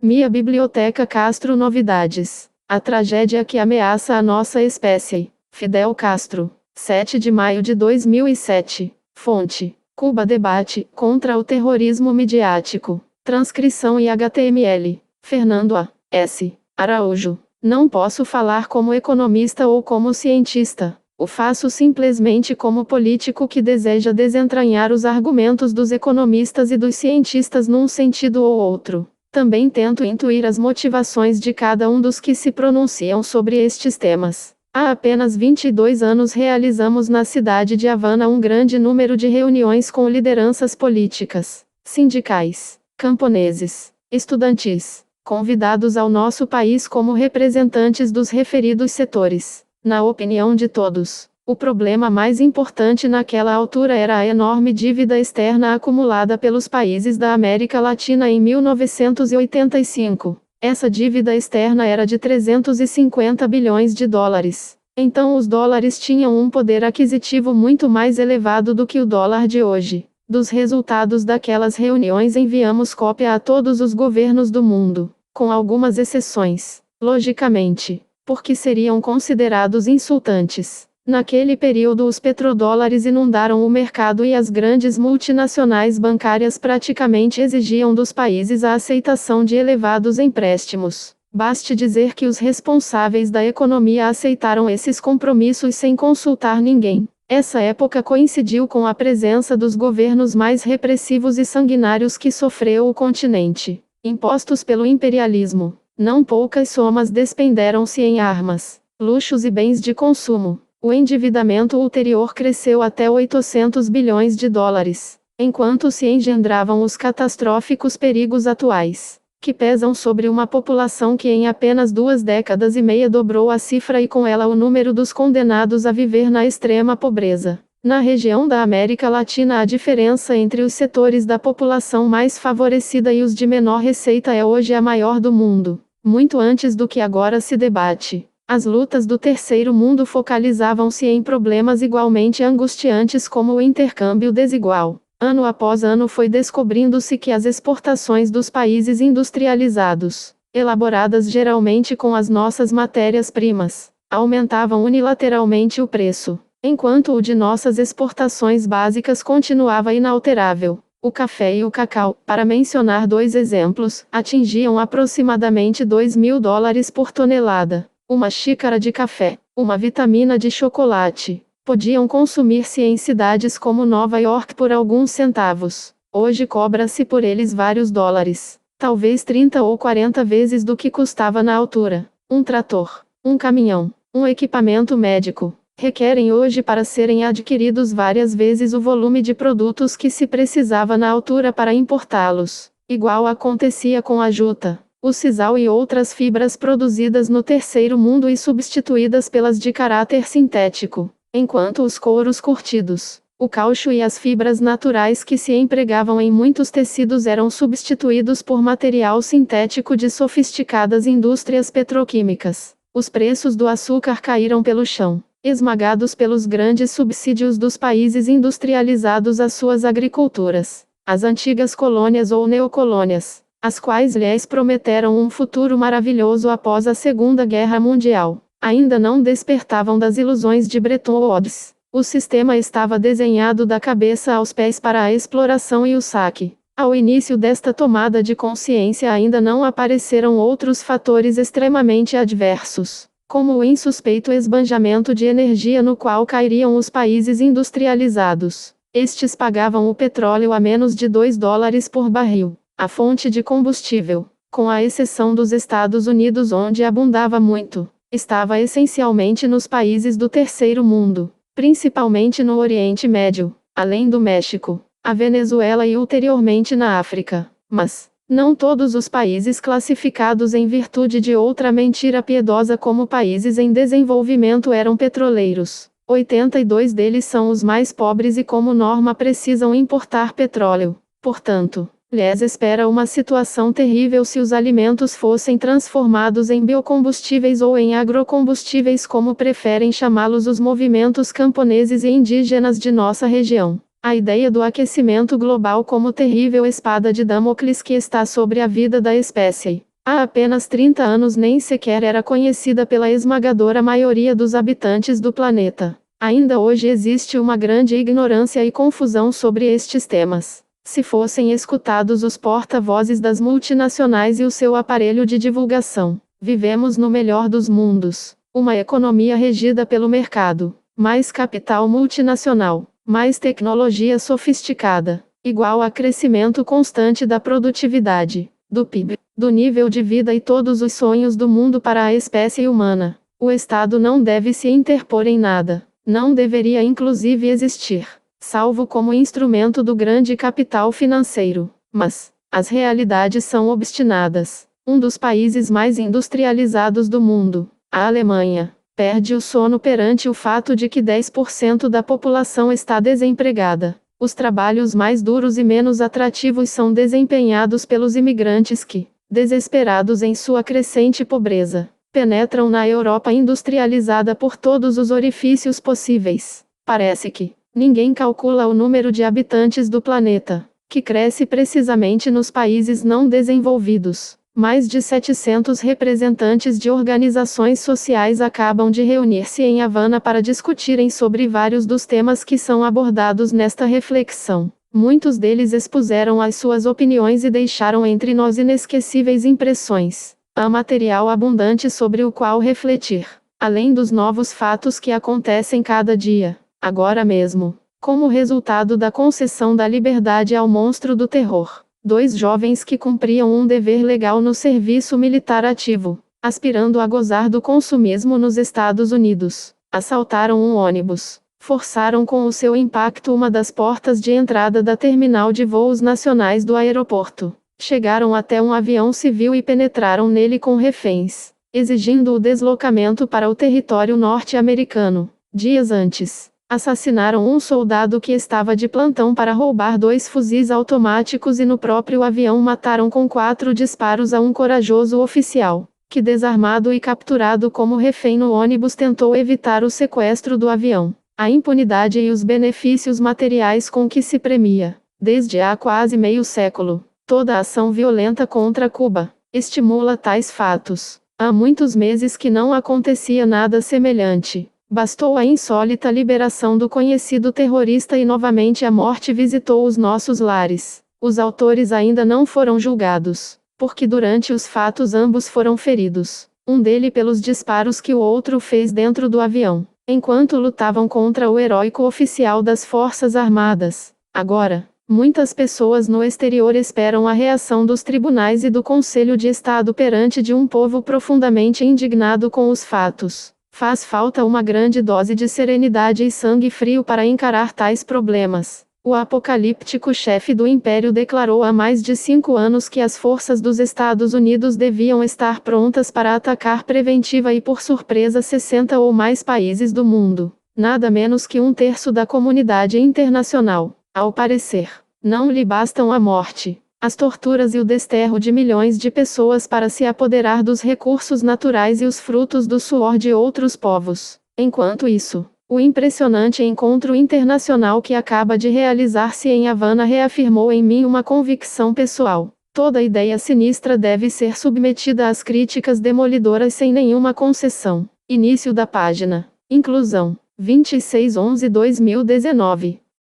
Minha Biblioteca Castro Novidades. A tragédia que ameaça a nossa espécie. Fidel Castro. 7 de maio de 2007. Fonte: Cuba Debate contra o terrorismo midiático. Transcrição e HTML. Fernando A. S. Araújo. Não posso falar como economista ou como cientista. O faço simplesmente como político que deseja desentranhar os argumentos dos economistas e dos cientistas num sentido ou outro. Também tento intuir as motivações de cada um dos que se pronunciam sobre estes temas. Há apenas 22 anos realizamos na cidade de Havana um grande número de reuniões com lideranças políticas, sindicais, camponeses, estudantis, convidados ao nosso país como representantes dos referidos setores. Na opinião de todos, o problema mais importante naquela altura era a enorme dívida externa acumulada pelos países da América Latina em 1985. Essa dívida externa era de 350 bilhões de dólares. Então os dólares tinham um poder aquisitivo muito mais elevado do que o dólar de hoje. Dos resultados daquelas reuniões enviamos cópia a todos os governos do mundo, com algumas exceções, logicamente, porque seriam considerados insultantes. Naquele período os petrodólares inundaram o mercado e as grandes multinacionais bancárias praticamente exigiam dos países a aceitação de elevados empréstimos. Baste dizer que os responsáveis da economia aceitaram esses compromissos sem consultar ninguém. Essa época coincidiu com a presença dos governos mais repressivos e sanguinários que sofreu o continente, impostos pelo imperialismo. Não poucas somas despenderam-se em armas, luxos e bens de consumo. O endividamento ulterior cresceu até 800 bilhões de dólares, enquanto se engendravam os catastróficos perigos atuais, que pesam sobre uma população que em apenas 2 décadas e meia dobrou a cifra e com ela o número dos condenados a viver na extrema pobreza. Na região da América Latina, a diferença entre os setores da população mais favorecida e os de menor receita é hoje a maior do mundo. Muito antes do que agora se debate, as lutas do terceiro mundo focalizavam-se em problemas igualmente angustiantes como o intercâmbio desigual. Ano após ano foi descobrindo-se que as exportações dos países industrializados, elaboradas geralmente com as nossas matérias-primas, aumentavam unilateralmente o preço, enquanto o de nossas exportações básicas continuava inalterável. O café e o cacau, para mencionar 2 exemplos, atingiam aproximadamente $2.000 por tonelada. Uma xícara de café, uma vitamina de chocolate, podiam consumir-se em cidades como Nova York por alguns centavos. Hoje cobra-se por eles vários dólares, talvez 30 ou 40 vezes do que custava na altura. Um trator, um caminhão, um equipamento médico, requerem hoje para serem adquiridos várias vezes o volume de produtos que se precisava na altura para importá-los. Igual acontecia com a juta, o sisal e outras fibras produzidas no terceiro mundo e substituídas pelas de caráter sintético, enquanto os couros curtidos, o caucho e as fibras naturais que se empregavam em muitos tecidos eram substituídos por material sintético de sofisticadas indústrias petroquímicas. Os preços do açúcar caíram pelo chão, esmagados pelos grandes subsídios dos países industrializados às suas agriculturas. As antigas colônias ou neocolônias, as quais lhes prometeram um futuro maravilhoso após a Segunda Guerra Mundial, ainda não despertavam das ilusões de Bretton Woods. O sistema estava desenhado da cabeça aos pés para a exploração e o saque. Ao início desta tomada de consciência ainda não apareceram outros fatores extremamente adversos, como o insuspeito esbanjamento de energia no qual cairiam os países industrializados. Estes pagavam o petróleo a menos de $2 por barril, a fonte de combustível, com a exceção dos Estados Unidos onde abundava muito, estava essencialmente nos países do terceiro mundo, principalmente no Oriente Médio, além do México, a Venezuela e ulteriormente na África. Mas não todos os países classificados em virtude de outra mentira piedosa como países em desenvolvimento eram petroleiros. 82 deles são os mais pobres e como norma precisam importar petróleo. Portanto, lhes espera uma situação terrível se os alimentos fossem transformados em biocombustíveis ou em agrocombustíveis como preferem chamá-los os movimentos camponeses e indígenas de nossa região. A ideia do aquecimento global como terrível espada de Damocles que está sobre a vida da espécie, Há apenas 30 anos nem sequer era conhecida pela esmagadora maioria dos habitantes do planeta. Ainda hoje existe uma grande ignorância e confusão sobre estes temas. Se fossem escutados os porta-vozes das multinacionais e o seu aparelho de divulgação, vivemos no melhor dos mundos. Uma economia regida pelo mercado, mais capital multinacional, mais tecnologia sofisticada, igual a crescimento constante da produtividade, do PIB, do nível de vida e todos os sonhos do mundo para a espécie humana. O Estado não deve se interpor em nada, não deveria inclusive existir, salvo como instrumento do grande capital financeiro. Mas as realidades são obstinadas. Um dos países mais industrializados do mundo, a Alemanha, perde o sono perante o fato de que 10% da população está desempregada. Os trabalhos mais duros e menos atrativos são desempenhados pelos imigrantes que, desesperados em sua crescente pobreza, penetram na Europa industrializada por todos os orifícios possíveis. Parece que ninguém calcula o número de habitantes do planeta, que cresce precisamente nos países não desenvolvidos. Mais de 700 representantes de organizações sociais acabam de reunir-se em Havana para discutirem sobre vários dos temas que são abordados nesta reflexão. Muitos deles expuseram as suas opiniões e deixaram entre nós inesquecíveis impressões. Há material abundante sobre o qual refletir, além dos novos fatos que acontecem cada dia, agora mesmo, como resultado da concessão da liberdade ao monstro do terror. 2 jovens que cumpriam um dever legal no serviço militar ativo, aspirando a gozar do consumismo nos Estados Unidos, assaltaram um ônibus, forçaram com o seu impacto uma das portas de entrada da terminal de voos nacionais do aeroporto, chegaram até um avião civil e penetraram nele com reféns, exigindo o deslocamento para o território norte-americano. Dias antes, assassinaram um soldado que estava de plantão para roubar 2 fuzis automáticos e no próprio avião mataram com 4 disparos a um corajoso oficial, que desarmado e capturado como refém no ônibus tentou evitar o sequestro do avião. A impunidade e os benefícios materiais com que se premia, desde há quase meio século, toda a ação violenta contra Cuba, estimula tais fatos. Há muitos meses que não acontecia nada semelhante. Bastou a insólita liberação do conhecido terrorista e novamente a morte visitou os nossos lares. Os autores ainda não foram julgados, porque durante os fatos ambos foram feridos, um dele pelos disparos que o outro fez dentro do avião, enquanto lutavam contra o heróico oficial das Forças Armadas. Agora, muitas pessoas no exterior esperam a reação dos tribunais e do Conselho de Estado perante de um povo profundamente indignado com os fatos. Faz falta uma grande dose de serenidade e sangue frio para encarar tais problemas. O apocalíptico chefe do império declarou há mais de 5 anos que as forças dos Estados Unidos deviam estar prontas para atacar preventiva e por surpresa 60 ou mais países do mundo, nada menos que 1/3 da comunidade internacional. Ao parecer, não lhe bastam a morte, as torturas e o desterro de milhões de pessoas para se apoderar dos recursos naturais e os frutos do suor de outros povos. Enquanto isso, o impressionante encontro internacional que acaba de realizar-se em Havana reafirmou em mim uma convicção pessoal. Toda ideia sinistra deve ser submetida às críticas demolidoras sem nenhuma concessão. Início da página. Inclusão. 26/11/2019